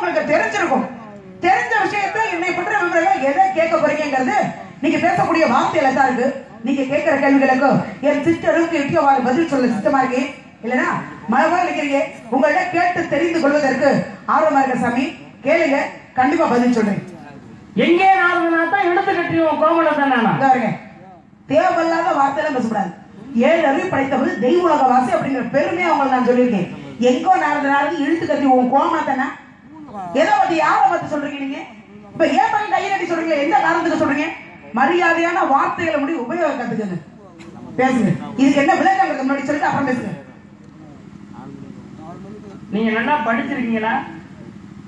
உங்களுக்கு தெரிஞ்சிருக்கும். தெரிஞ்ச விஷயத்தை என்னை பற்றி விவரங்கள் எதை கேட்க போறீங்கிறது நீங்க பேசக்கூடிய வார்த்தையில தான் இருக்கு. நீங்க கேட்கிற கேள்விகளுக்கு என் சிஸ்டருக்கு எவ்வளவு பதில் சொல்ல சித்தமா இருக்கு இல்லைன்னா மழை இருக்கிறீங்க. உங்கள்ட்ட கேட்டு தெரிந்து கொள்வதற்கு ஆர்வமா இருக்க சாமி, கேளுங்க, கண்டிப்பா பதில் சொல்றேன். எங்கே நாடுனா தான் எடுத்து கட்டிடுவோம் கோமணம் தானே. தேவையில்லாத வார்த்தையெல்லாம் பேசக்கூடாது. 7 அறிவு படைத்தவர்கள் தெய்வ உலக வாசி அப்படிங்கிற பெருமையை அவங்களுக்கு நான் சொல்லியிருக்கேன். எங்கோ நாடு இழுத்து கட்டி உன் கோமணத்தானே எதை பத்தி யாரை பத்தி சொல்றீங்க நீங்க? இப்ப ஏன் பண்ணி கையை கட்டி சொல்றீங்க? எந்த காரணத்துக்கு சொல்றீங்க? மரியாதையான வார்த்தைகளை முடி உபயோகம் கத்துக்கங்க, பேசுங்க. இதுக்கு என்ன விளக்கம் முன்னாடி சொல்லிட்டு அப்புறம் பேசுங்க. நீங்க நல்லா படிச்சிருக்கீங்களா?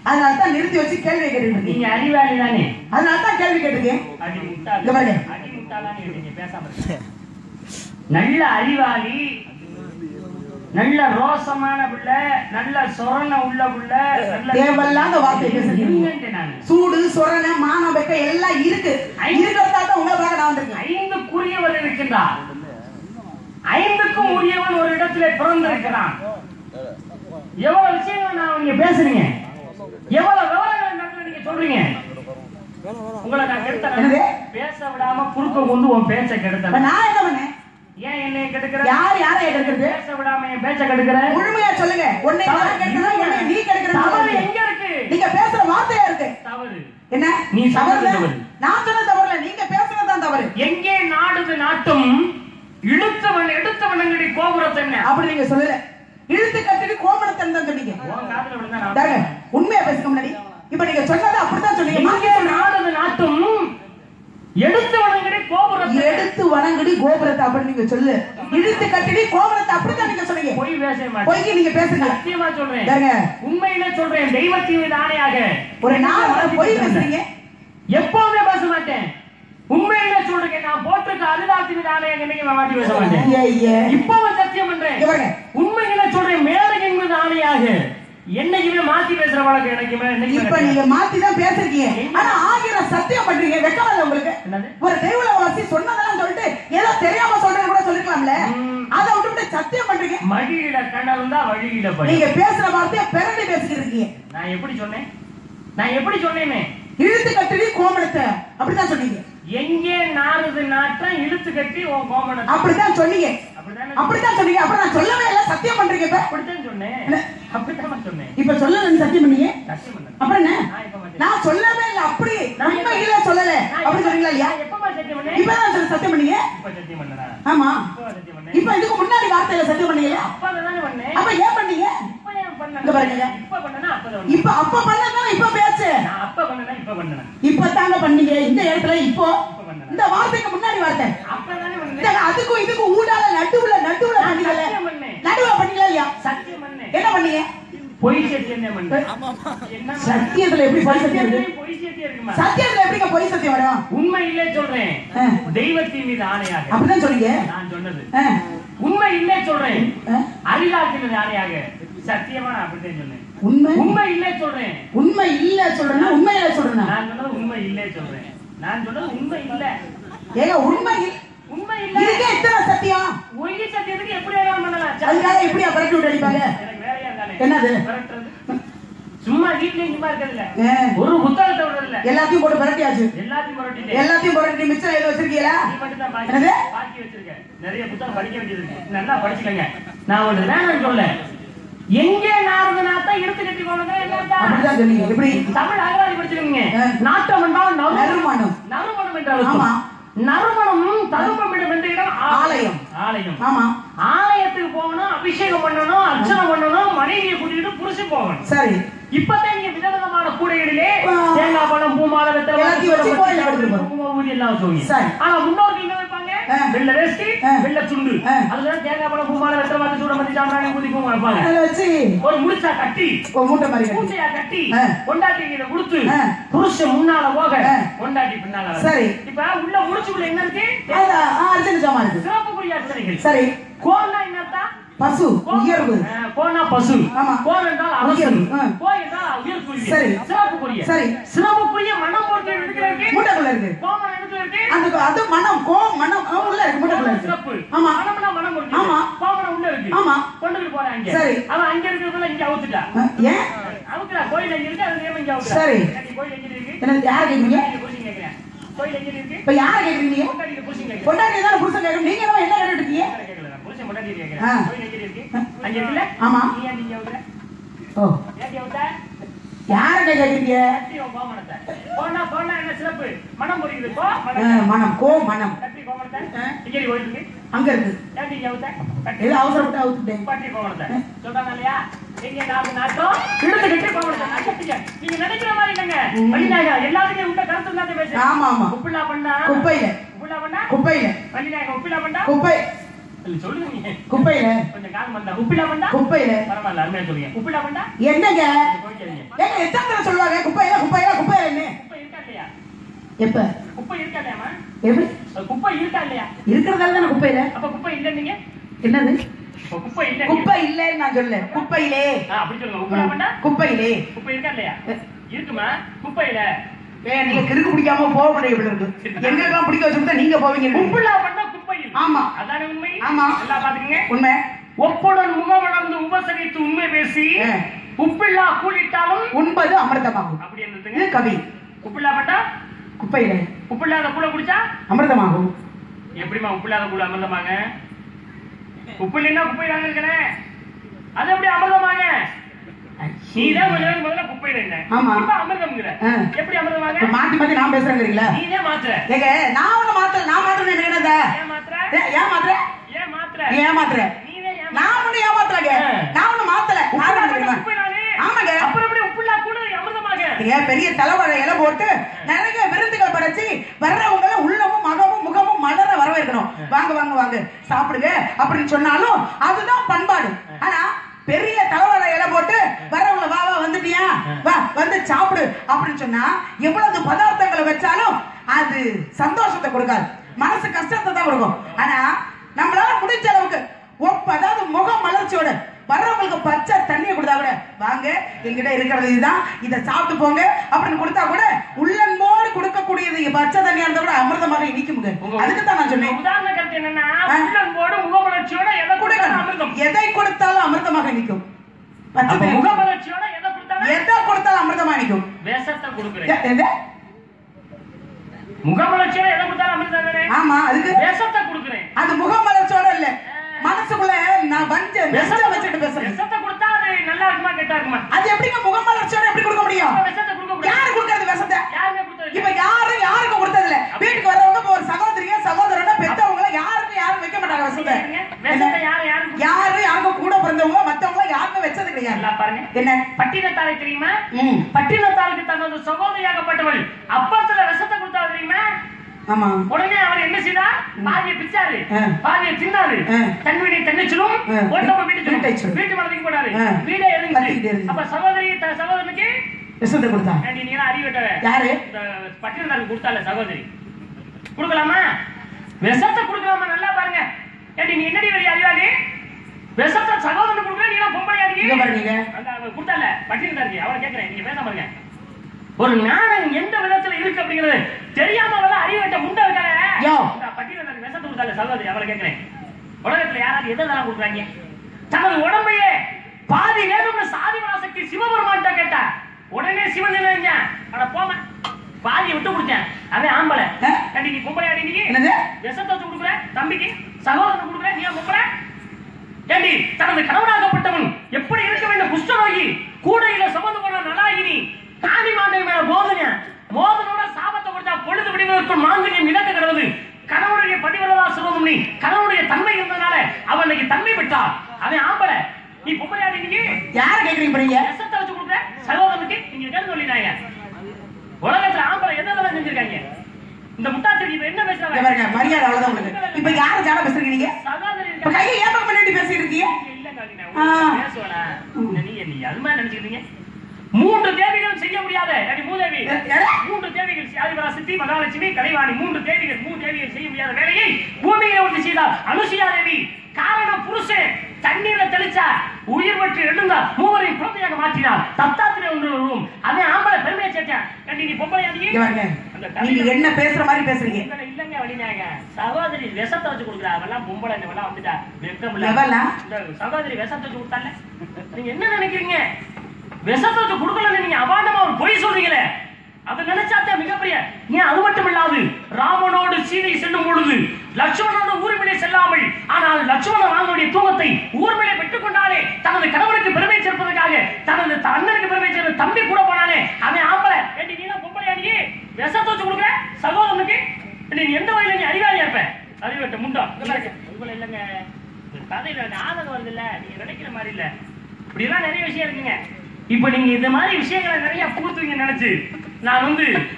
அதனாலதான் நிறுத்தி வச்சு கேள்வி கேட்டு நீங்க அறிவாளி தானே, அதனாலதான் கேள்வி கேட்டிருக்கேன். நல்ல அறிவாளி, நல்ல ரோசமான பிள்ளை, நல்ல சொரண உள்ள பிள்ளை, தேவையில்லாத வார்த்தை பேசுறீங்க. சூடு சொரண மான வெக்க எல்லாம் இருக்கு. இருக்கிறதால உங்களை பார்க்க நான் வந்திருக்கேன். 5க்குரியவர் இருக்கின்றார். 5க்கும் உரியவன் ஒரு இடத்துல பிறந்திருக்கிறான். எவ்வளவு விஷயங்கள் நான் நீங்க பேசுறீங்க, எவ்வளவு விவரங்கள் நீங்க சொல்றீங்க. உங்களை நான் கெடுத்தேன், பேச விடாம குறுக்க கொண்டு உன் பேச்ச கெடுத்தேன். நான் என்ன பண்ணேன்? ஏன் என்னை கெடுக்கிற? யார் யாரை கெடுக்கிறது? பேச விடாம என் பேச்ச கெடுக்கிற? முழுமையா சொல்லுங்க. உன்னை நான் கெடுக்கிறேன், என்னை நீ கெடுக்கிற. தவறு எங்க இருக்கு? நீங்க பேசுற வார்த்தையா இருக்கு தவறு. என்ன நீ தவறு? நான் சொன்ன தவறு இல்ல, நீங்க பேசுறது தான் தவறு. எங்கே நாடுது நாட்டும் எடுத்தவனங்கடி கோபுரத்தென்ன அப்படி நீங்க சொல்லல. இழுத்து கட்டிட்டு கோபுரத்தென்ன தான் சொன்னீங்க. உன் காதுல விழுந்தா உண்மையா பேசுங்க முன்னாடி. இப்ப நீங்க சொன்னது அப்படிதான் சொன்னீங்க. எங்கே நாடுது நாட்டும் எடுத்து வணங்கடி கோபுரத்தை, எடுத்து வணங்கடி கோபுரத்தை அப்படி நீங்க சொல்லு. இழுத்து கட்டிடி கோபுரத்தை அப்படிதான் நீங்க சொன்னீங்க. பொய் பேச மாட்டேன். பொய்க்கு நீங்க பேசுங்க. சத்தியமா சொல்றேன், உண்மையிலே சொல்றேன், தெய்வத்தின் மீது ஆணையாக. ஒரு நாள் பொய் பேசுறீங்க? எப்பவுமே பேச மாட்டேன். உண்மையிலே சொல்றேன், நான் போட்டிருக்க அருளாத்தின் மீது ஆணையாக இன்னைக்கு நான் மாட்டி பேச மாட்டேன். இப்பவும் சத்தியம் பண்றேன், உண்மையிலே சொல்றேன், மேலகின் மீது ஆணையாக என்னைக்குமே மாத்தி பேசுற வழக்கு எனக்குமே. இப்ப நீங்க மாத்தி தான் பேசுறீங்க, ஆனா ஆகிற சத்தியம் பண்றீங்க. வெக்கமா இல்ல உங்களுக்கு? ஒரு தெய்வலவாசி சொன்னதெல்லாம் சொல்லிட்டு ஏதோ தெரியாம சொல்றது கூட சொல்லிக்கலாம்ல. அதை விட்டு சத்தியம் பண்றீங்க. மடியில கண்ணருந்தா வழியில படி. நீங்க பேசுற வார்த்தையை பிறண்டி பேசிக்கிட்டு இருக்கீங்க. நான் எப்படி சொன்னேன்? நான் எப்படி சொன்னேனே? இழுத்து கட்டி கோமணத்தை அப்படிதான் சொன்னீங்க. எங்கே நாறுது நாட்டம் இழுத்து கட்டி உன் கோமணத்தை அப்படிதான் சொன்னீங்க. அப்படிதான் சொன்னீங்க. அப்புறம் நான் சொல்லவே இல்ல, சத்தியம் பண்றீங்க. இப்ப அப்படித்தான் சொன்னேன், அப்படித்தான் சொன்னேன். இப்ப சொல்லல, சத்தியம் பண்ணீங்க. அப்புறம் என்ன? நான் சொல்லவே இல்ல, அப்படி உண்மையில சொல்லல அப்படி சொன்னீங்களா இல்லையா? எப்பமா சத்தியம் பண்ணேன்? இப்பதான் சத்தியம் பண்ணீங்க. இப்ப சத்தியம் பண்ணனா? ஆமா, இப்ப இதுக்கு முன்னாடி வார்த்தையில சத்தியம் பண்ணீங்க. அப்பதானே பண்ணேன். அப்ப ஏன் பண்ணீங்க? இப்ப ஏன் பண்ணேன்? இங்க பாருங்க, இப்ப பண்ணனா அப்பதான். இப்ப அப்ப பண்ணனா இப்ப பேசு. நான் அப்ப பண்ணனா இப்ப பண்ணனா. இப்ப தாங்க பண்ணீங்க இந்த இடத்துல. இப்போ இந்த வார்த்தைக்கு முன்னாடி வார்த்தை அப்பதானே பண்ணேன். அதுக்கும் இதுக்கும் ஊடால நடுவுல பண்ணீங்கல. நடுவுல பண்ணீங்களா இல்லையா? சத்தியம் பண்ணேன். என்ன பண்ணீங்க? பொய் சத்தியம் பண்ணேன். என்ன சத்தியத்துல எப்படி பொய் சத்தியம் இருக்கு? பொய் சத்தியம் இருக்குமா? சத்தியத்துல எப்படி பொய் சத்தியம் வரும்? உண்மை இல்ல சொல்றேன், தெய்வத்தின் மீது ஆணையாக. அப்படிதான் சொன்னீங்க. நான் சொன்னது உண்மை இல்ல சொல்றேன், அருளாத்தின் மீது ஆணையாக. சத்தியமா நான் அப்படிதான் சொன்னேன். உண்மை இல்ல சொல்றேன். உண்மை இல்ல சொல்றேன்னா உண்மை இல்ல சொல்றேன்னா? நான் சொன்னது உண்மை இல்ல சொல்றேன். நான் சொன்னது உண்மை இல்ல. ஏங்க உண்மை உண்மை இல்ல. இதுக்கே இத்தனை சத்தியம்? பொய் சத்தியத்துக்கு எப்படி வேணாலும் பண்ணலாம். அதுக்காக எப்படியா பரட்டி விட்டு அடிப்பாங்க? எனக்கு வேலையா தானே. என்னது சும்மா வீட்லயும் சும்மா இருக்கிறது இல்ல, ஒரு புத்தகத்தை விடுறது இல்ல, எல்லாத்தையும் போட்டு பரட்டியாச்சு. எல்லாத்தையும் பரட்டி மிச்சம் எது வச்சிருக்கீங்களா? நீ மட்டும் தான் பாக்கி வச்சிருக்க. நிறைய புத்தகம் படிக்க வேண்டியது இருக்கு, நல்லா படிச்சுக்கங்க. நான் ஒரு வேணாம் சொல்ல. எங்கே நாரதனாத்தான் எடுத்து கட்டி போனது அப்படிதான் சொன்னீங்க. எப்படி தமிழ் அகராதி படிச்சுக்கீங்க. நாட்டம் என்றால் நறுமணம். நறுமணம் என்றால் ஆமா, நறுமணம் தருமமிடம் என்ற இடம் ஆலயம். ஆலயம். ஆமா, ஆலயத்துக்கு போகணும், அபிஷேகம் பண்ணணும், அர்ச்சனை பண்ணணும், மனைவியை கூட்டிட்டு புருஷன் போகணும். சரி, இப்பதான் நீங்க விதவிதமான கூடைகளிலே தேங்காய் பழம் பூமாலை வெத்தலை எல்லாம் சொல்லுங்க. ஆனா முன்னோர்கள் என்ன வைப்பாங்க? வெள்ளை வேஷ்டி வெள்ளை துண்டு, அதுதான் தேங்காய் பழம் பூமாலை வெத்தலை மாத்தி சூட மத்தி சாம்பிராணி ஊதி பூ வைப்பாங்க. ஒரு முடிச்சா கட்டி மூட்டை மாதிரி மூட்டையா கட்டி கொண்டாட்டி கொடுத்து புருஷன் முன்னால போக கொண்டாட்டி பின்னால. சரி, இப்ப உள்ள முடிச்சுக்குள்ள என்ன இருக்கு? சிறப்புக்குரிய அர்ச்சனைகள். சரி, கோன்னா என்னத்தான்? பசு, உயர்வு. கோனா பசு, கோன் என்றால் அவசரம், கோ என்றால் உயர்வுக்குரிய. சரி, சிறப்புக்குரிய. சரி, சிறப்புக்குரிய மனம் போட்டு இருக்கு, மூட்டைக்குள்ள இருக்கு. கோமன இடத்துல இருக்கு, அந்த அது மனம். கோ மனம் உள்ள இருக்கு, மூட்டைக்குள்ள இருக்கு. சிறப்பு. ஆமா, மனம்னா மனம் இருக்கு. ஆமா, கோமன உள்ள இருக்கு. ஆமா, கொண்டுட்டு போறாங்க. சரி, அவன் அங்க இருக்கிறதுல இங்க அவுத்துட்டா. ஏன் அவுத்துறா? கோயில் அங்க இருக்கு, அது சரி கோயில் எங்க இருக்கு? என்ன யாரை கேக்குறீங்க? புருஷன் கேக்குறேன். கோயில் எங்க இருக்கு? இப்ப யாரை கேக்குறீங்க? பொண்டாட்டிக்கு புருஷன் கேக்குறேன். பொண்டாட்டி தான் புருஷன் கேக்குறீங்க. நீங்க என்ன கேட்டுட்டு இருக்கீங்க? கேக்கல. புருஷன் பொண்டாட்டி கேக்குறேன். கோயில் எங்க இருக்கு? அங்க இருக்குல? ஆமா. நீ ஏன் நீங்க வர? ஓ. ஏன் வர? யாரை கேக்குறீங்க? கட்டி கோமணத்தை. போனா என்ன சிறப்பு? மனம் புரியுது. மனம் கோ மனம். கட்டி கோமணத்தை. இங்க கோயில் இருக்கு. அங்க இருக்கு. ஏன் நீங்க வர? இல்ல அவசரப்பட்டு அவுத்துட்டேன். கட்டி கோமணத்தை. சொல்றாங்க இல்லையா? எங்க நாட்டம் இழுத்து கட்டி கோமணத்தை. கட்டிங்க. நீங்க நினைக்கிற மாதிரி இல்லங்க. வழிநாயகா எல்லாத்துக்கும் உங்க கருத்து தான் பேசுறேன். ஆமா ஆமா. உப்புலா பண்ணா குப்பையில. உப்புலா பண்ணா குப்பையில. வழிநாயகா உப்புலா பண்ணா குப்பை. சொல்லுங்க. குப்பையில. கொஞ்சம் கால் மண்டா. உப்புலா பண்ணா குப்பையில. பரவாயில்ல அருமையா சொல்லுங்க. உப்புலா பண்ணா என்னங்க? ஏங்க எத்தனை சொல்லுவாங்க குப்பையில குப்பையில குப்பையில என்ன? குப்பை இருக்கா இல்லையா? எப்ப? குப்பை இருக்கா இல்லையாமா? எப்படி? குப்பை இருக்கா இல்லையா? இருக்கிறதால தானே குப்பையில. அப்ப குப்பை இல்ல நீங்க என்னது? குப்பை இல்ல. குப்பை இல்லன்னு நான் சொல்ல. குப்பையிலே. அப்படி சொல்லுங்க. உப்புலா பண்ணா குப்பையிலே. குப்பை இருக்கா இல்லையா? இருக்குமா? குப்பையில. நீங்க கிறுக்கு பிடிக்காம போக முடியும் இப்படி இருக்கு. எங்களுக்கெல்லாம் பிடிக்க வச்சுட்டு நீங்க போவீங்க. உப்புலா பண்ணா குப்பையில். ஆமா. அதானே உண்மை? ஆமா. எல்லாம் பாத்துக்கங்க. உண்மை. ஒப்புடன் முகமலர்ந்து உபசரித்து உண்மை பேசி உப்பில்லா கூலிட்டாலும் உண்பது அமிர்தமாகும். அப்படி இருந்ததுங்க. இது கவி. உப்பில்லா பண்ணா குப்பையில. உப்பில்லாத கூட குடிச்சா அமிர்தமாகும். எப்படிமா உப்பில்லாத கூட அமிர்தமாங்க? உப்பு இல்லைன்னா குப்பை தாங்க இருக்கிறேன். அது எப்படி அமிர்தமாங்க? நீதான் முதல்ல குப்பையில என்ன? ஆமா. இப்ப அமிர்தம்ங்கிற. எப்படி அமிர்தமாங்க? மாத்தி மாத்தி நான் பேசுறேங்கிறீங்களா? நீனே மாத்துற. ஏங்க நான் ஒண்ணு மாத்தல. நான் மாத்துறேன் என்னது? ஏன் மாத்துற? ஏன் மாத்துற? ஏன் மாத்துற? ஏன் மாத்துற? நீனே ஏன் நான் ஒண்ணு ஏமாத்தலங்க. நான் ஒண்ணு மாத்தல. ஆமாங்க. அப்புறம் எப்படி உப்புல்லா கூட அமிர்தமாக? ஏன் பெரிய தலைவரை இலை போட்டு நிறைய விருந்துகள் படைச்சு வர்றவங்க உள்ளமும் மகமும் முகமும் மலர வரவேற்கணும். வாங்க வாங்க வாங்க சாப்பிடுங்க அப்படின்னு சொன்னாலும் அதுதான் பண்பாடு. ஆனா பெரிய தலைவரை இலை போட்டு வர்றவங்க வா வா வந்துட்டியா வா வந்து சாப்பிடு அப்படின்னு சொன்னா எவ்வளவு பதார்த்தங்களை வச்சாலும் அது சந்தோஷத்தை கொடுக்காது, மனசு கஷ்டத்தை தான் கொடுக்கும். ஆனா நம்மளால முடிஞ்ச அளவுக்கு அதாவது முகம் மலர்ச்சியோட வர்றவங்களுக்கு பச்சை தண்ணியை கொடுத்தா கூட வாங்க எங்கிட்ட இருக்கிறது இதுதான், இதை சாப்பிட்டு போங்க அப்படின்னு கொடுத்தா கூட உள்ளன்போடு கொடுக்கக்கூடியது பச்சை தண்ணியா இருந்தா கூட அமிர்தமாக இனிக்கும். அதுக்கு தான் நான் சொன்னேன். உதாரண கருத்து என்னன்னா உள்ளன்போடு முகமலர்ச்சியோட எதை கொடுத்தாலும் அமிர்தம். எதை கொடுத்தாலும் அமிர்தமாக இனிக்கும். முகமலர்ச்சியோட எதை கொடுத்தாலும் எதை கொடுத்தாலும் அமிர்தமா இனிக்கும். வேஷத்தை கொடுக்குறேன். முகமலர்ச்சியோட எதை கொடுத்தாலும் அமிர்தம் தானே? ஆமா. அதுக்கு வேஷத்தை கொடுக்குறேன். அது முகமலர்ச்சியோட இல்ல, மனசுக்குள்ள நான் வச்சுட்டு பேசுறேன். விஷத்தை கொடுத்தா அது நல்லா இருக்குமா கெட்டா இருக்குமா? அது எப்படிங்க முகமலர்ச்சியோட எப்படி கொடுக்க முடியும்? விஷத்தை கொடுக்க முடியும். யாரு கொடுக்கறது விஷத்தை? யாருமே கொடுத்தது இப்ப யாருக்கும் கொடுத்தது இல்ல. வீட்டுக்கு வரவங்க ஒரு சகோதரியா சகோதரனா பெத்தவங்க யாரும் வைக்க மாட்டாங்க விஷத்தை. விஷத்தை யாரும் கூட பிறந்தவங்க மத்தவங்க யாருமே வச்சது கிடையாது. பாருங்க என்ன பட்டினத்தாரை தெரியுமா? பட்டினத்தாருக்கு தனது சகோதரியாகப்பட்டவள் அப்பத்துல விஷத்தை கொடுத்தா தெரியுமா? ஆமா. உடனே அவர் என்ன செய்தார்? பாதியை பிச்சாரு, பாதியை தின்னாரு, தன் வீட்டை தன்னிச்சிலும் வீட்டு மரத்துக்கு போனாரு. வீடே எரிஞ்சு. அப்ப சகோதரனுக்கு விஷத்தை கொடுத்தா நீங்க அறிவிட்டவ யாரு? பட்டினத்தாருக்கு கொடுத்தால சகோதரி கொடுக்கலாமா? விஷத்தை கொடுக்கலாமா? நல்லா பாருங்க. ஏடி நீ என்னடி வரி அறிவாளி? விஷத்தை சகோதரனுக்கு கொடுக்கல, நீங்க பொம்பளையா இருக்கீங்க? கொடுத்தால பட்டினத்தாருக்கு அவரை கேட்கிறேன், நீங்க பேச பாருங்க. ஒரு நாணயம் எந்த விதத்துல இருக்கு அப்படிங்கிறது தெரியாம அறிவட்ட முண்டை இருக்காங்க. பட்டியல் விஷத்தை கொடுத்தால சகோதரி அவளை கேட்கிறேன். உலகத்துல யாராவது எதெல்லாம் கொடுக்குறாங்க? தனது உடம்பையே பாதி வேணும்னு சாதிவாசக்தி சிவபெருமான்ட்ட கேட்டா உடனே சிவன் என்ன போம பாதியை விட்டு கொடுத்தேன். அவன் ஆம்பளை கண்டிக்கு பொம்பளை அடிக்கி விஷத்தை கொடுக்குற தம்பிக்கு சகோதரன் கொடுக்குற நீ பொம்பளை ஏண்டி? தனது கணவனாகப்பட்டவன் எப்படி இருக்க வேண்டும்? குஷ்டரோகி கூடையில சுமந்து போன நலாயினி காணி மாண்டை மேல மோதனோட சாபத்தை கொடுத்தா பொழுது விடுவதற்குள் மாங்கல்யம் இழக்க கிடவது. கணவனுடைய பதிவரதா சொல்லும் நீ கணவனுடைய தன்மை இருந்ததுனால அவனுக்கு தன்மை விட்டான். அவன் ஆம்பளை, நீ பொம்பளையா? நீங்க யார கேக்குறீங்க? விஷத்தை வச்சு கொடுக்குற சகோதரனுக்கு நீங்க கேட்டு சொல்லினாங்க. உலகத்துல ஆம்பளை எதெல்லாம் செஞ்சிருக்காங்க? இந்த முட்டாச்சிக்கு இப்ப என்ன பேசுறாங்க? மரியாதை அவ்வளவுதான் உங்களுக்கு. இப்ப யார ஜாட பேசுறீங்க? சகோதரி கையை ஏன் பண்ணி பேசிட்டு இருக்கீங்க? இல்லங்க பேசுவனா நீ அது மாதிரி நினைச்சுக்கிறீங்க. 3 தேவிகள் செய்ய முடியாத மூதேவி 3 தேவிகள் ஆதிபராசக்தி மகாலட்சுமி கலைவாணி 3 தேவிகள் செய்ய முடியாத வேலையை பூமியில ஒன்று செய்தார் அனுசுயா தேவி. காரணம் புருஷன் தண்ணீரை தெளிச்சா உயிர் பற்றி எழுந்தா மூவரையும் குழந்தையாக மாற்றினார். தத்தாத்திரை ஒன்று அவன் ஆம்பளை பெருமையை சேர்த்தான். நீ பொம்பளை நீங்க என்ன பேசுற மாதிரி பேசுறீங்க? இல்லங்க வழினாங்க. சகோதரி விஷத்தை வச்சு கொடுக்குறா அவெல்லாம் பொம்பளை வந்துட்டா வெக்கம் இல்ல. சகோதரி விஷத்தை வச்சு கொடுத்தால நீங்க என்ன நினைக்கிறீங்க? விஷத்தை வச்சு கொடுக்கலன்னு நீங்க அபாண்டமா ஒரு பொய் சொல்றீங்களே, அதை நினைச்சாத்தே மிகப்பெரிய. ஏன் அது மட்டும் இல்லாது ராமனோடு சீதை செல்லும் பொழுது லட்சுமணனோடு ஊர்மிளை செல்லாமல், ஆனால் லட்சுமணன் ராமனுடைய தூக்கத்தை ஊர்மிளை பெற்றுக் கொண்டாலே தனது கணவனுக்கு பெருமை சேர்ப்பதற்காக தனது அண்ணனுக்கு பெருமை சேர்ந்த தம்பி கூட போனானே அவன் ஆம்பளை. ஏண்டி நீ பொம்பளையா? நீ விஷத்தை வச்சு கொடுக்குற சகோதரனுக்கு நீ எந்த வகையில நீ அதிகாரியா இருப்ப? அறிவட்ட முண்டா இவ்வளவு இல்லைங்க, கதையில ஆதரவு வருது இல்ல, நீங்க நினைக்கிற மாதிரி இல்ல. இப்படிலாம் நிறைய விஷயம் இருக்குங்க. இப்ப நீங்க இந்த மாதிரி விஷயங்களை நிறைய புகுத்துவீங்க நினைச்சு நான்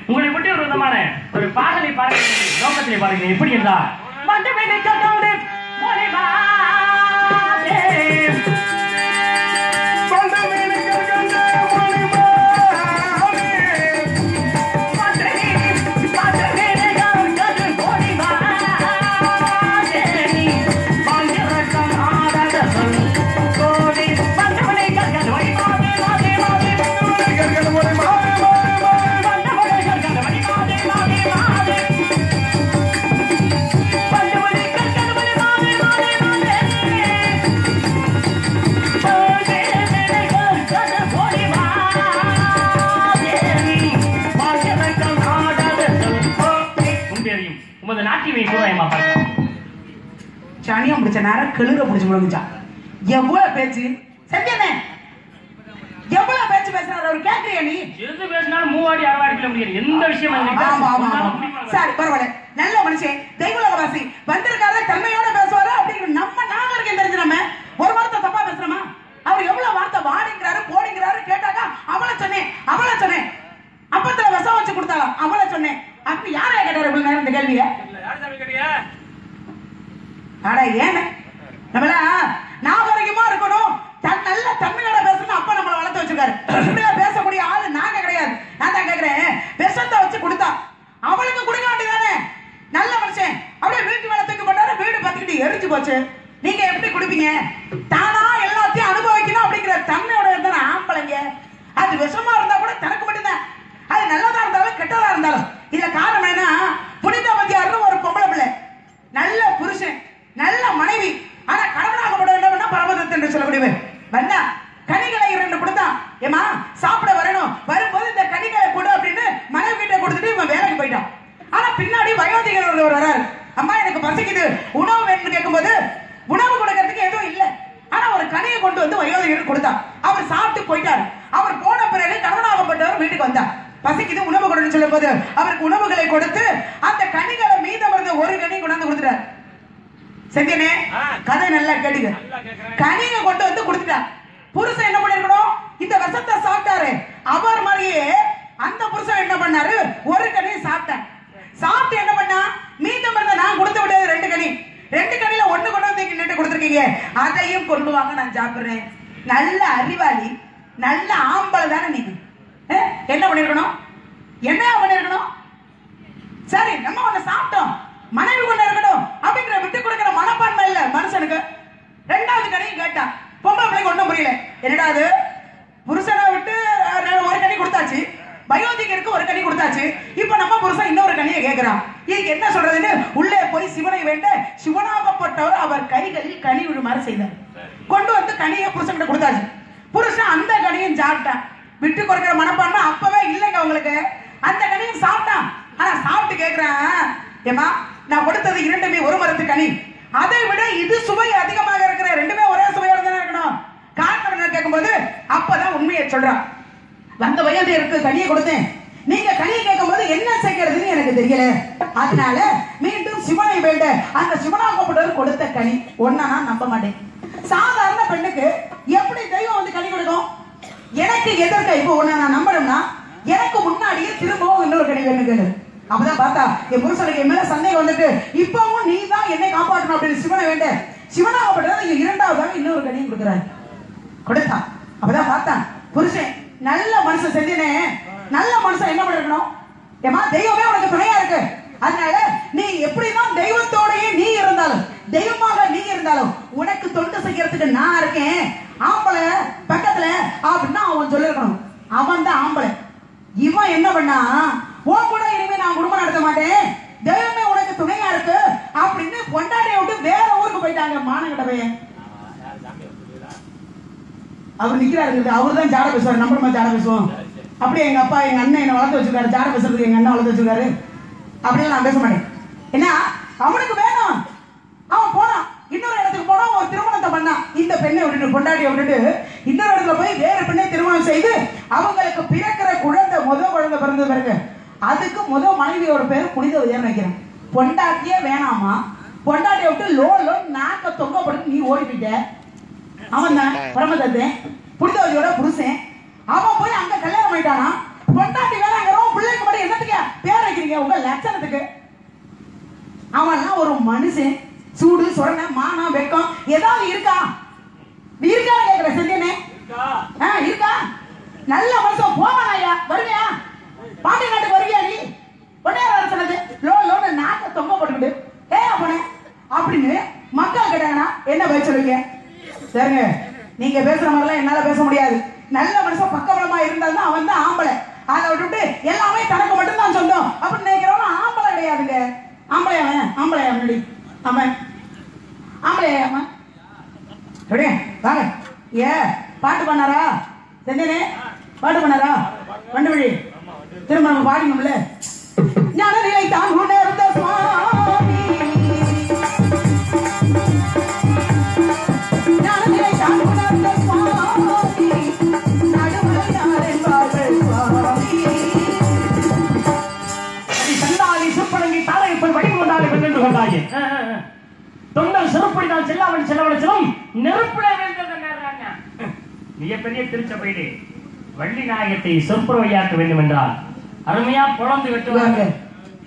உங்களை பற்றி ஒரு விதமான ஒரு பாடலை பாடுகிறேன், நோக்கத்திலே பாடுகிறேன். எப்படி என்றா சனியம் பிடிச்ச நேரம் கெழுக பிடிச்சு முழுங்குச்சா. எவ்வளவு பேச்சு செஞ்சனே, எவ்வளவு பேச்சு பேசுறாரு அவர். கேக்குறியா நீ? எது பேசினாலும் மூவாடி அறவாடி கிலோ முடியாது எந்த விஷயம். சரி பரவாயில்ல, நல்ல மனுஷன், தெய்வலோகவாசி வந்திருக்காரு, தன்மையோட பேசுவாரு அப்படிங்கிற நம்ம நாகரிகம் தெரிஞ்சு நம்ம ஒரு வார்த்தை தப்பா பேசுறோமா? அவர் எவ்வளவு வார்த்தை வாடிங்கிறாரு போடிங்கிறாரு கேட்டாக்கா அவளை சொன்னேன் அவளை சொன்னேன், அப்பத்துல விஷம் வச்சு கொடுத்தாலும் அவளை சொன்னேன். அப்ப யாரையா கேட்டாரு இவ்வளவு நேரம் இந்த கேள்விய? அட ஏன் நம்மள நாகரிகமா இருக்கணும், நல்ல தன்மையோட பேசணும். அப்ப நம்மளை வளர்த்து வச்சிருக்காரு. இப்படியா பேசக்கூடிய ஆளு நாங்க கிடையாது. நான் தான் கேக்குறேன், விஷத்தை வச்சு கொடுத்தா அவளுக்கு கொடுக்க வேண்டியதானே? நல்ல மனுஷன் அப்படியே வீட்டு மேல தூக்கி போட்டாரு, வீடு பத்திக்கிட்டு எரிஞ்சு போச்சு. நீங்க எப்படி குடிப்பீங்க? தானா எல்லாத்தையும் அனுபவிக்கணும் அப்படிங்கிற தன்மையோட இருந்தா ஆம்பளைங்க. அது விஷமா இருந்தா கூட தனக்கு மட்டும்தான், அது நல்லதா இருந்தாலும் கெட்டதா இருந்தாலும். இதுல காரணம் என்ன? புனிதவதியார்னு ஒரு பொம்பளை பிள்ளை, நல்ல புருஷன், நல்ல மனைவி, ஆனா கணவனாகப்பட வேண்டும் பரமதத்தை என்று சொல்லக்கூடியவர் வந்தா கனிகளை 2 கொடுத்தா, ஏமா சாப்பிட வரணும், வரும்போது இந்த கனிகளை கொடு அப்படின்னு மனைவி கிட்ட கொடுத்துட்டு இவன் வேலைக்கு போயிட்டான். ஆனா பின்னாடி வயோதிகர் ஒருவர் வர்றாரு, அம்மா எனக்கு பசிக்குது உணவு வேணும்னு கேட்கும்போது உணவு கொடுக்கறதுக்கு எதுவும் இல்லை, ஆனா ஒரு கனியை கொண்டு வந்து வயோதிகர் கொடுத்தான். அவர் சாப்பிட்டு போயிட்டாரு. அவர் போன பிறகு கணவனாகப்பட்டவர் வீட்டுக்கு வந்தார். பசிக்குது உணவு கொடுன்னு சொல்லும் போது அவருக்கு உணவுகளை கொடுத்து அந்த கனிகளை மீதம் இருந்த ஒரு கனி கொண்டாந்து கொடுத்துட்டார். செஞ்சனே கதை நல்லா கேட்டுங்க. கனியை கொண்டு வந்து கொடுத்துட்டார். புருஷன் என்ன பண்ணிருக்கணும்? இந்த விஷத்தை சாப்பிட்டாரு. அவர் மாதிரியே அந்த புருஷன் என்ன பண்ணாரு? ஒரு கனியை சாப்பிட்டார். சாப்பிட்டு என்ன பண்ணா? மீதம் இருந்த நான் கொடுத்து விட்டது 2 கனி, 2 கனியில 1 கொண்டு வந்து நின்று கொடுத்துருக்கீங்க, அதையும் கொண்டு வாங்க நான் சாப்பிடுறேன். நல்ல அறிவாளி, நல்ல ஆம்பளை தானே நீங்க. என்ன பண்ணிருக்கணும்? என்ன பண்ணிருக்கணும்? சரி நம்ம ஒண்ணு சாப்பிட்டோம், மனைவி கொண்டு இருக்கணும் அப்படிங்கிற விட்டு கொடுக்கிற மனப்பான்மை இல்ல மனுஷனுக்கு. 2வது கனியும் கேட்டா பொம்பளை பிள்ளைக்கு ஒண்ணும் புரியல. என்னடாது, புருஷனை விட்டு ஒரு கனி கொடுத்தாச்சு, வயோதிகருக்கு ஒரு கனி கொடுத்தாச்சு, இப்ப நம்ம புருஷன் இன்னொரு கனியை கேட்கிறான். இதுக்கு என்ன சொல்றதுன்னு உள்ளே போய் சிவனை வேண்ட சிவனாகப்பட்டவர் அவர் கைகளில் கனி விழுமாறு செய்தார். கொண்டு வந்து கனியை புருஷன் கிட்ட கொடுத்தாச்சு. புருஷன் அந்த கனியும் சாப்பிட்டான். விட்டு கொடுக்கிற மனப்பான்மை அப்பவே இல்லைங்க உங்களுக்கு. அந்த கனியும் சாப்பிட்டான். ஆனா சாப்பிட்டு கேட்கிறான், ஏமா நான் கொடுத்தது 2மே ஒரு மரத்து கனி, அதை விட இது சுவை அதிகமாக இருக்கிற 2மே ஒரே சுவையோட தானே இருக்கணும். காரணம் என்ன கேட்கும்போது அப்பதான் உண்மையை சொல்றான். வந்த வயதிற்கு கனியை கொடுத்தேன், நீங்க கனியை கேட்கும் போது என்ன செய்யறதுன்னு எனக்கு தெரியல, அதனால மீண்டும் சிவனை வேண்ட அந்த சிவனாகப்பட்டவர் கொடுத்த கனி ஒன்னா நான் நம்ப மாட்டேன். சாதாரண பெண்ணுக்கு எப்படி தெய்வம் வந்து கனி கொடுக்கும்? எனக்கு எதிர்க்க இப்போ ஒண்ணு நான் நம்பணும்னா எனக்கு முன்னாடியே திரும்பவும் இன்னொரு கனி வேணும் கேளு. அப்பதான் பார்த்தா என் புருஷனுக்கு என் மேல சந்தேகம் வந்துட்டு இப்பவும் நீ தான் என்னை காப்பாற்றணும் அப்படின்னு சிவனை வேண்ட சிவனாகப்பட்டவர் 2வதாக இன்னொரு கனியும் கொடுக்குறாரு. கொடுத்தான். அப்பதான் பார்த்தான் புருஷன் நல்ல மனுஷன் செஞ்சனே, நல்ல மனுஷன் என்ன பண்ணிருக்கணும்? ஏமா தெய்வமே உனக்கு துணையா இருக்கு, அதனால நீ எப்படிதான் தெய்வத்தோடயே நீ இருந்தாலும் தெய்வமாக நீ இருந்தாலும் உனக்கு தொண்டு செய்யறதுக்கு நான் இருக்கேன், ஆம்பளை பக்கத்துல அப்படின்னா அவன் சொல்லிருக்கணும். அவன் தான் ஆம்பளை. இவன் என்ன பண்ணா, உன் கூட இனிமே நான் குடும்பம் நடத்த மாட்டேன், தெய்வமே உனக்கு துணையா இருக்கு அப்படின்னு பொண்டாட்டியை விட்டு வேற ஊருக்கு போயிட்டாங்க. மானங்கிட்ட போய் அவர் நிக்கிறாரு, அவர் தான் ஜாட பேசுவார், நம்ம ஜாட பேசுவோம். அப்படியே எங்க அப்பா எங்க அண்ணன் என்ன வளர்த்து வச்சிருக்காரு, ஜாட பேசுறதுக்கு எங்க அண்ணன் வளர்த்து வச்சிருக்காரு. அப்படியே நான் பேச மாட்டேன். ஏன்னா அவனுக்கு வேணும், அவன் போனான் இன்னொரு இடத்துக்கு போனா, ஒரு திருமணத்தை பண்ணா, இந்த பெண்ணை விட்டுட்டு பொண்டாட்டியை விட்டுட்டு இன்னொரு இடத்துல போய் வேற பெண்ணை திருமணம் செய்து அவங்களுக்கு பிறக்கிற குழந்தை, முதல் குழந்தை பிறந்த பிறகு அதுக்கு முதல் மனைவியோட பேரு புனிதவதியார் வைக்கிறேன். பொண்டாட்டியே வேணாமா, பொண்டாட்டியை விட்டு லோ நாக்க தொங்கப்படுத்து நீ ஓடிக்கிட்ட. அவன் தான் பரமதத்தன், புனிதவதியோட புருஷன். அவன் போய் அங்க கல்யாணம் பண்ணிட்டானா, பொண்டாட்டி வேணாங்கிறோம், பிள்ளைக்கு மட்டும் என்னத்துக்கு பேர் வைக்கிறீங்க உங்க லட்சணத்துக்கு? அவன்லாம் ஒரு மனுஷன், சூடு சொரணை மானம் வெக்கம் ஏதாவது இருக்கா? இருக்கா கேக்குற செஞ்சனே இருக்கா? நல்ல மனுஷன் போவானா ஐயா, வருவியா? பாண்டி நாட்டுக்கு வருவியா நீ? பொன்னையார் சொன்னது லோன்னு நாட்டை தொங்க போட்டுக்கிட்டு அப்பனே அப்படின்னு மக்கள் கேட்டாங்கன்னா என்ன பேச சொல்லுவீங்க? சரிங்க, நீங்க பேசுற மாதிரிலாம் என்னால பேச முடியாது. நல்ல மனுஷன் பக்கபலமா இருந்தாலும் அவன் தான் ஆம்பளை. அதை விட்டுட்டு எல்லாமே தனக்கு மட்டும்தான் சொந்தம் அப்படின்னு நினைக்கிறவன் ஆம்பளை கிடையாதுங்க. ஆம்பளை அவன், ஆம்பளை அவன், அவன் ஆம்பளை அவன். அப்படியே வாங்க. பாட்டு பண்ணாரா செஞ்சனே? பாட்டு பண்ணாரா? வண்டு வழி திரும்ப நம்ம பாடினோம்ல, ஞான நிலை தான் உணர்ந்த சுவாமி, ஞான நிலை தான் உணர்ந்த சுவாமி, நடுமலையார் என்பார்கள் சுவாமி. சந்தாலி சுப்படங்கி தாளை போய் வடிவு கொண்டாலே வென்று கொண்டாயே. தொண்டல் செருப்படிதான் செல்லாமல் செல்லவளச்சலும் நெருப்புட வேண்டது. மிகப்பெரிய திருச்சபையிலே வள்ளி நாயகத்தை சொற்புறவையாக்க வேண்டும் என்றால் அருமையா பொழந்து வெட்டுவாங்க.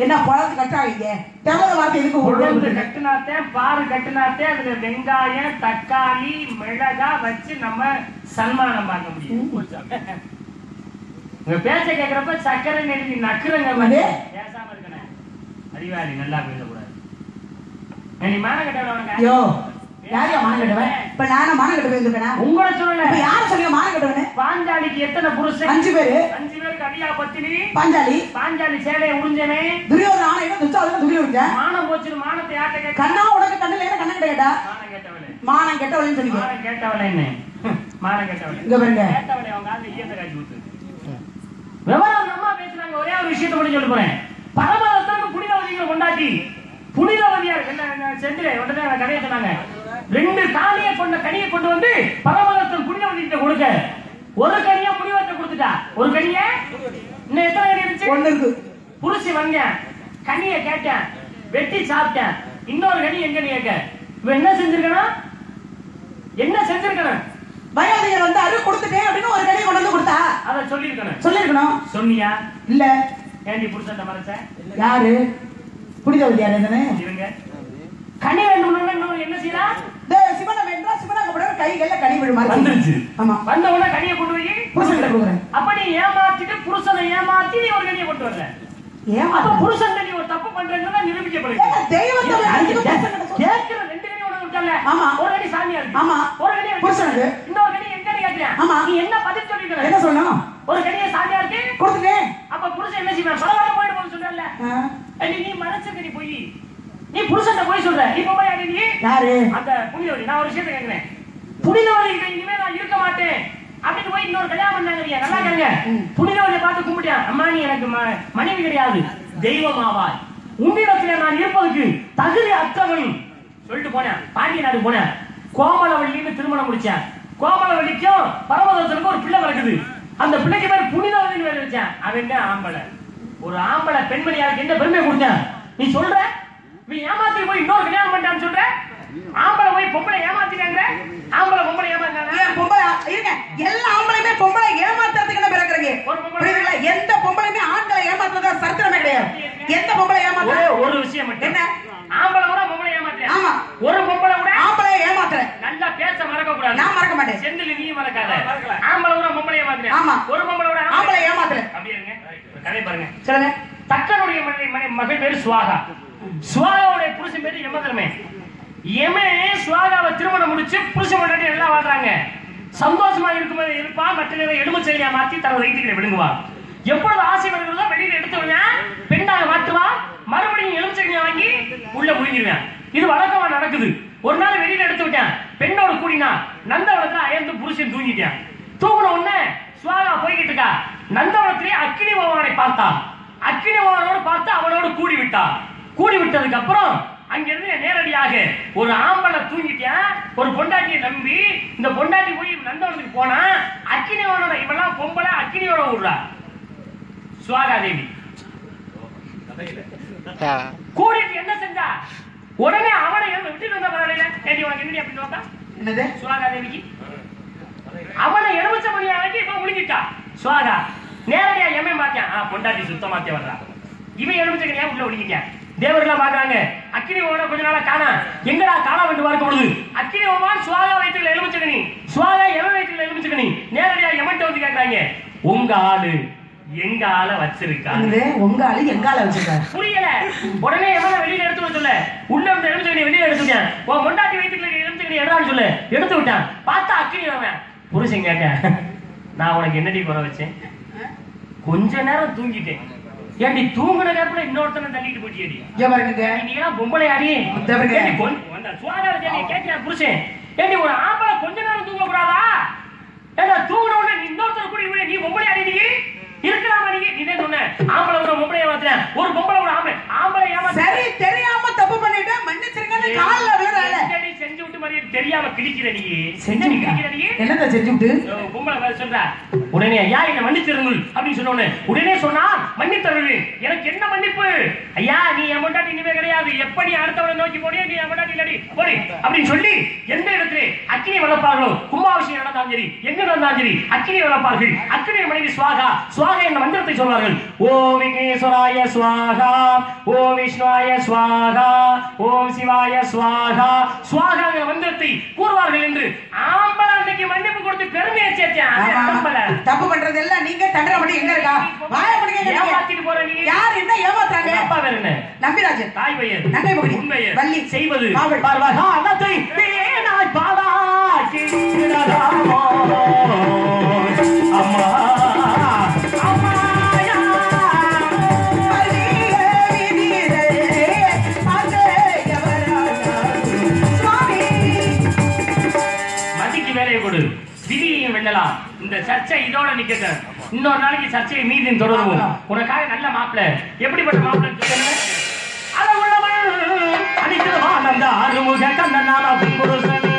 என்ன பொழந்து கட்டாதீங்க, தமிழ் வார்த்தை இதுக்கு பொழந்து கட்டுனாத்தே, பாரு கட்டுனாத்தே, அதுல வெங்காயம் தக்காளி மிளகா வச்சு நம்ம சன்மானம் பார்க்க முடியும். உங்க பேச்ச கேட்கிறப்ப சக்கரை நெருங்கி நக்குறங்க மாதிரி பேசாம இருக்கணும். அறிவாளி நல்லா பேசக்கூடாது. நீ மானம் கட்டவன யோ யாரையா மானம் கட்டவன்? இப்ப நானும் மானம் கட்ட போயிருக்கேனா? உங்களை சொல்லல, இப்ப யார சொல்லி மானம் கட்டவனே? பாஞ்சாலிக்கு எத்தனை புருஷன்? 5 பேரு. 5 பேருக்கு அடியா பத்தினி பாஞ்சாலி. பாஞ்சாலி சேலையை உறிஞ்சவே துரியோதன ஆனா என்ன துச்சாதன துரியோதன மானம் போச்சு. மானத்தை யார்ட்ட கேட்க? கண்ணா உனக்கு கண்ணுல என்ன கண்ணு கேட்டா? மானம் கேட்டவளே, மானம் கேட்டவளேன்னு சொல்லிங்க. மானம் கேட்டவளே என்ன? மானம் கேட்டவளே இங்க பாருங்க, கேட்டவளே அவங்க ஆளு ஈயத்தை காட்டி ஊத்து. விவரம் அம்மா பேசுறாங்க. ஒரே ஒரு விஷயத்தை மட்டும் சொல்ல போறேன். பரமதத்தனுக்கு புனிதவதிகளை கொண்டாட்டி, புனிதவதியார் என்ன செந்திலே உடனே கதையை சொன்னாங்க. 2 காணியை கொண்ட கனியை கொண்டு வந்து பரமதத்தன் புனிதவதிகிட்ட கொடுக்க, ஒரு கனியை புனிதவத்தை கொடுத்துட்டா. ஒரு கனியை இன்னும் எத்தனை கனி இருந்துச்சு? 1 இருக்கு. புருஷி வந்தேன், கனியை கேட்டேன், வெட்டி சாப்பிட்டேன். இன்னொரு கனி எங்க கேட்க? இவன் என்ன செஞ்சிருக்கணும்? என்ன செஞ்சிருக்கணும்? வயோதிகர் வந்து அரு கொடுத்துட்டேன் அப்படின்னு ஒரு கனியை கொண்டு வந்து கொடுத்தா அத சொல்லிருக்கணும். சொல்லிருக்கணும். சொன்னியா? இல்ல. ஏண்டி புருஷன் மறைச்ச? யாரு? புனிதவதியார் தானே? இருங்க. கனி வேணும்னு இன்னொரு என்ன செய்யறா? சிவனை வேண்டா, சிவனாக போட கைகள்ல கனி விழு மாதிரி வந்துருச்சு. ஆமா, வந்த உடனே கனியை கொண்டு போய் புருஷன்கிட்ட கொடுக்குறேன். அப்ப நீ ஏமாத்திட்டு புருஷனை ஏமாத்தி நீ ஒரு கனியை கொண்டு வரல. அப்ப புருஷன் நீ ஒரு தப்பு பண்றேன்னு நிரூபிக்கப்படுது. தெய்வத்தை கேட்கிற 2 கனி உனக்கு விட்டல. ஆமா, ஒரு கனி சாமியா இருக்கு. ஆமா, ஒரு கனி புருஷனுக்கு, இன்னொரு கனி எங்க கேட்கிறேன். ஆமா, நீ என்ன பதில் சொல்லிருக்க? என்ன சொல்லணும்? ஒரு கனியை சாமியா இருக்கு கொடுத்துட்டேன். அப்ப புருஷன் என்ன செய்வான்? பரவாயில்ல போயிட்டு போன்னு சொல்றல. நீ மனசுக்கு நீ போய் நீ புருஷன் போய் சொல்ற. நீ போய் அடி நீ யாரு? அந்த புனிதவதி. நான் ஒரு விஷயத்தை கேட்கிறேன். புனிதவதி இனிமே நான் இருக்க மாட்டேன் அப்படின்னு போய் இன்னொரு கல்யாணம் பண்ணாங்க. நல்லா கேளுங்க. புனிதவதியை பார்த்து கும்பிட்டான். அம்மா நீ எனக்கு மனைவி கிடையாது, தெய்வமாவாய். உன்னிடத்துல நான் இருப்பதுக்கு தகுதி அற்றவன் சொல்லிட்டு போனேன். பாண்டிய நாடு போனேன். கோமலவள்ளின்னு திருமணம் முடிச்சேன். கோமலவள்ளிக்கும் பரமதத்தனுக்கும் ஒரு பிள்ளை பிறக்குது. அந்த பிள்ளைக்கு பேர் புனிதவதின்னு பேர் வச்சேன். அவன் ஆம்பளை. ஒரு ஆம்பளை பெண்மணியாருக்கு என்ன பெருமை கொடுத்தேன் நீ சொல்ற? நீ ஏமாத்தி போய் இன்னொரு கல்யாணம் பண்ணிட்டான்னு சொல்ற? ஆம்பளை போய் பொம்பளை ஏமாத்திட்டாங்க. ஆம்பளை பொம்பளை ஏமாத்தாங்க. பொம்பளை இருங்க, எல்லா ஆம்பளையுமே பொம்பளை ஏமாத்துறதுக்கு என்ன பிறக்குறீங்க? புரியுதுங்களா? எந்த பொம்பளையுமே ஆண்களை ஏமாத்துறதா சரித்திரமே கிடையாது. எந்த பொம்பளை ஏமாத்த? ஒரு விஷயம் மட்டும் என்ன? ஆம்பளை கூட பொம்பளை ஏமாத்துறேன். ஆமா, ஒரு பொம்பளை கூட ஆம்பளை ஏமாத்துறேன். நல்லா பேச மறக்க கூடாது. நான் மறக்க மாட்டேன். செந்தில் நீ மறக்காத. ஆம்பளை கூட பொம்பளை ஏமாத்துறேன். ஆமா, ஒரு பொம்பளை கூட ஆம்பளை ஏமாத்துறேன். அப்படியே இருங்க. கதை பாருங்க. சொல்லுங்க. தக்கனுடைய மகள் பேரு சுவாகா. சுவாகாவுடைய புருஷன் பேரு யமதர்மே. யமே சுவாகாவை திருமணம் முடிச்சு புருஷன் முன்னாடி எல்லாம் வாழ்றாங்க. சந்தோஷமா இருக்கும்போது இருப்பா, மற்ற நேரம் எலுமிச்சையா மாத்தி தனது வயிற்றுகளை விழுங்குவா. எப்பொழுது ஆசை வருகிறதோ வெளியில எடுத்துருவேன், பெண்ணாக மாற்றுவா, மறுபடியும் எலுமிச்சையா வாங்கி உள்ள முழுங்கிடுவேன். இது வழக்கமா நடக்குது. ஒரு நாள் வெளியில எடுத்து விட்டேன், பெண்ணோட கூடினா நந்தவனத்துல அயர்ந்து புருஷன் தூங்கிட்டான். தூங்கின உடனே சுவாகா போய்கிட்டு இருக்கா. நந்தவனத்திலே அக்கினி பகவானை பார்த்தா. அக்கினி பகவானோடு பார்த்து அவனோடு கூடி விட்டா. கூடி விட்டதுக்கு அப்புறம் அங்கிருந்து நேரடியாக ஒரு ஆம்பளை தூங்கிட்டான். ஒரு பொண்டாட்டியை நம்பி இந்த பொண்டாட்டி போய் நந்தவனத்துக்கு போனா அக்கினியோட இவெல்லாம் பொம்பளை அக்கினியோட விடுறா. சுவாகா தேவி கூடிட்டு என்ன செஞ்சா? உடனே அவனை விட்டுட்டு வந்த பரவாயில்ல. கேட்டி உனக்கு என்னடி அப்படின்னு பார்த்தா என்னது சுவாகா தேவிக்கு அவனை எலுமிச்ச மணியா வச்சு இப்ப முடிக்கிட்டா. சுவாகா நேரடியா எம்மே பார்த்தான். பொண்டாட்டி சுத்தமாத்தே வர்றா. இவன் எலுமிச்சக்கணியா உள்ள ஒழிக்கிட்டான். தேவர்கள்லாம் பாக்குறாங்க. அக்கினி ஓட கொஞ்ச நாளா காணா. எங்கடா காணா வந்து பார்க்க பொழுது அக்கினி ஓமான் சுவாகா வயிற்றுல எலுமிச்சக்கணி, சுவாகா எவன் வயிற்றுல எலுமிச்சக்கணி. நேரடியா எமன்ட்ட வந்து கேட்கறாங்க, உங்க ஆளு எங்க ஆள வச்சிருக்காங்க. உங்க ஆளு எங்க ஆள வச்சிருக்காங்க புரியல. உடனே எவன வெளியில எடுத்து சொல்ல. உள்ள இருந்த எலுமிச்சக்கணி வெளியில எடுத்துட்டான். உன் பொண்டாட்டி வயிற்றுல எலுமிச்சக்கணி எடுறான்னு சொல்லு. எடுத்து விட்டான். பார்த்தா அக்கினி அவன் புருஷன் கேட்ட, நான் உனக்கு என்னடி குறை வச்சேன்? கொஞ்ச நேரம் தூங்கிட்டேன். ஏன்டி தூங்குன நேரத்துல இன்னொருத்தனை தள்ளிட்டு போயிட்டியடி. நீங்க பொம்பளை ஆடி கேட்கிற புருஷன் ஏன்டி ஒரு ஆம்பளை கொஞ்ச நேரம் தூங்க கூடாதா? ஏன்னா தூங்குன உடனே இன்னொருத்தர் கூட நீ பொம்பளை ஆடி நீ இருக்கலாமா? நீங்க இதே சொன்ன ஆம்பளை ஒரு பொம்பளை ஏமாத்துறேன். ஒரு பொம்பளை ஒரு ஆம்பளை ஏமாத்த சரி தெரியாம தப்பு பண்ணிட்டு மன்னிச்சிருங்க கால்ல விழுறால செஞ்சு விட்டு மாதிரி தெரியாம கிழிக்கிற நீ செஞ்சு கிழிக்கிற நீ என்னத செஞ்சு விட்டு பொம்பளை வேற சொல்ற. உடனே ஐயா என்ன மன்னிச்சிருங்கள் அப்படின்னு சொன்ன உடனே சொன்னா மன்னித்தருள். எனக்கு என்ன மன்னிப்பு ஐயா? நீ என் பொண்டாட்டி இனிமே கிடையாது. எப்படி அடுத்தவனை நோக்கி போடியா நீ என் பொண்டாட்டி இல்லடி போடி அப்படின்னு சொல்லி எந்த இடத்துல அக்கினி வளர்ப்பார்களோ கும்பாபிஷேகம் நடந்தாலும் சரி எங்க நடந்தாலும் சரி அக்கினி வளர்ப்பார்கள். அக்கினி மனைவி சுவாகா. சுவாகா என்ற மந்திரத்தை சொல்வார்கள். ஓம் விக்னேஸ்வராய சுவாகா, ஓம் விஷ்ணுவாய சுவாகா, ஓம் சிவாய சுவாகா. சுவாகாங்கிற மந்திரத்தை கூறுவார்கள் என்று ஆம்பளை அன்னைக்கு மன்னிப்பு கொடுத்து பெருமையை சேர்த்தேன். தப்பு பண்றது எல்லாம் நீங்க தண்டனை பண்ணி எங்க இருக்கா? வாய முடிங்க. ஏமாத்திட்டு போற நீ யார் என்ன ஏமாத்துறாங்க? அப்பா வேற என்ன? நம்பிராஜன் தாய் பையன் நங்கை மகடி உண்மையை வள்ளி செய்வது பார்வகா அன்னத்தை வீணாய் பாலாக்கி விடலாமோ அம்மா விதியையும் வெல்லலாம். இந்த சர்ச்சை இதோட நிக்கட்ட. இன்னொரு நாளைக்கு சர்ச்சையை மீதி தொடருவோம். உனக்காக நல்ல மாப்பிள்ளை. எப்படிப்பட்ட மாப்பிள்ளை சொல்லுங்க? அழகுள்ளவன் அடிக்கிறவான் ஆறுமுக கண்ணனான புருஷனே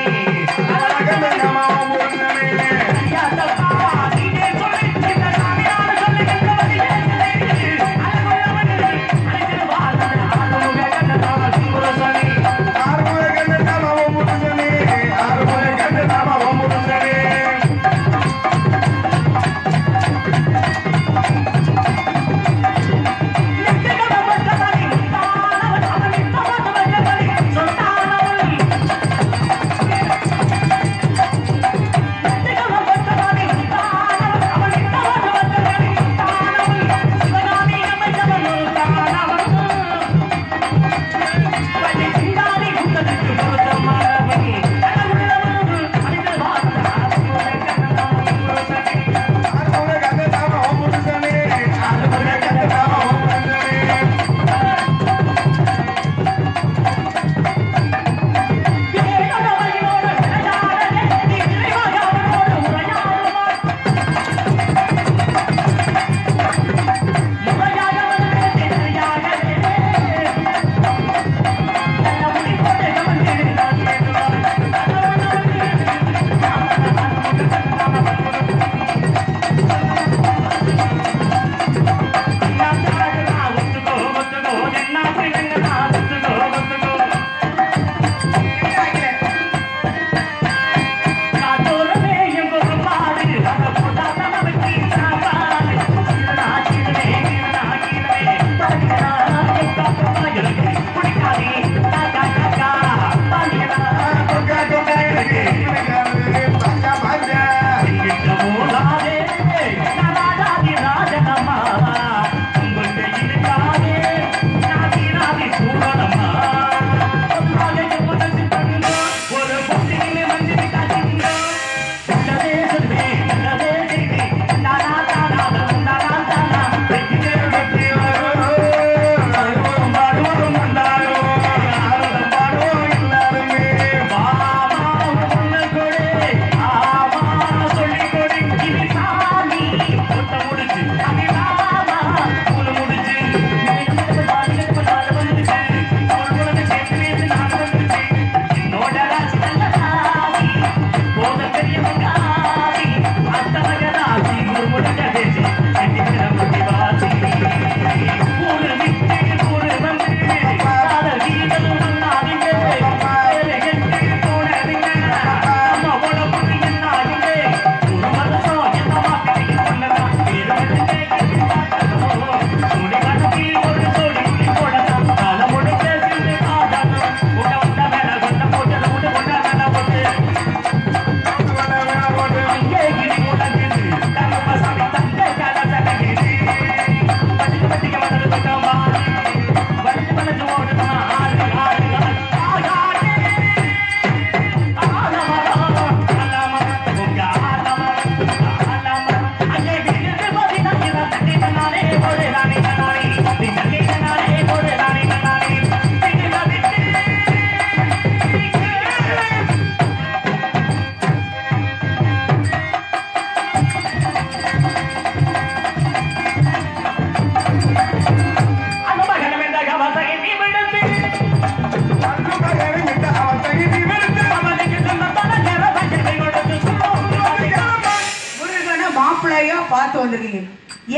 வந்திருக்கீங்க.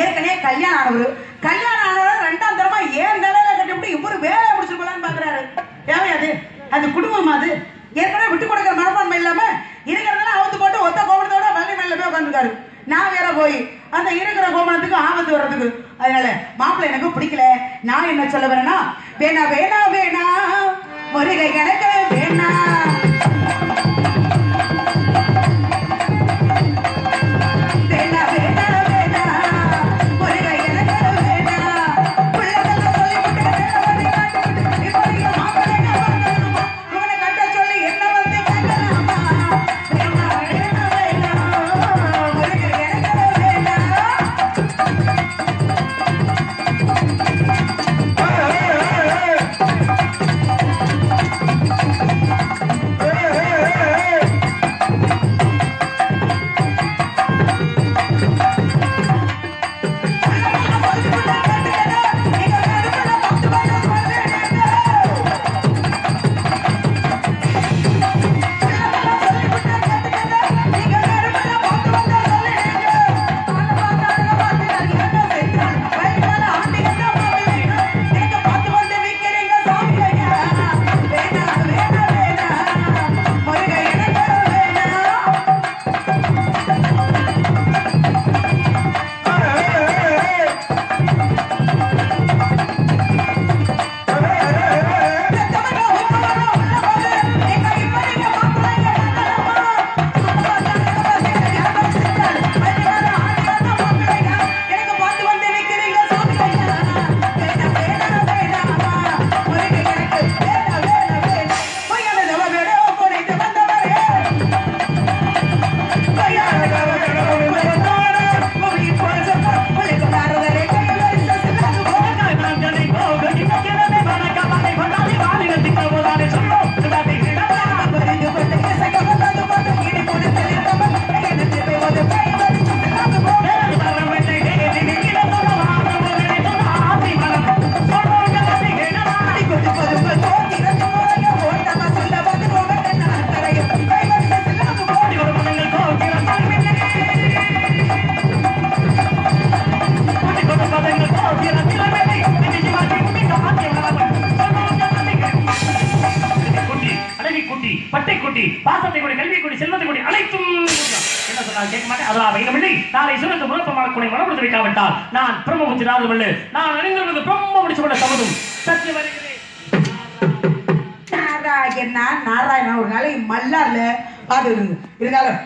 ஏற்கனவே கல்யாணம் ஆனவர் ரெண்டாம் தரமா ஏன் நிலையில கட்டிவிட்டு இவரு வேலையை முடிச்சு போலான்னு பாக்குறாரு. தேவையாது அது குடும்பம். அது ஏற்கனவே விட்டு கொடுக்கிற மனப்பான்மை இல்லாம இருக்கிறதெல்லாம் அவுத்து போட்டு ஒத்த கோபத்தோட வள்ளி மேல போய் உட்காந்துருக்காரு. நான் வேற போய் அந்த இருக்கிற கோபனத்துக்கு ஆபத்து வர்றதுக்கு. அதனால மாப்பிள்ளை எனக்கு பிடிக்கல. நான் என்ன சொல்ல வரேன்னா, வேணா வேணா வேணா முருகை கணக்கு வேணா பட்டை குட்டி, பாசத்தை கொடி, கல்வி கொடி, செல்வத்தை கொடி, அனைத்தும் என்ன சொன்னால் கேட்க மாட்டேன். அதெல்லாம் வைகமில்லை. நாளை சுரந்து முழப்பமான குணை மனப்படுத்த வைக்காவிட்டால் நான் பிரம்மபுத்தி நாதமல்ல. நான் அறிந்திருந்தது பிரம்ம முடிச்சு கொண்ட சமதும் சத்தியம் வருகிறேன். நாராயணா நாராயணா ஒரு நாளை மல்லார்ல பாத்து இருந்தாலும்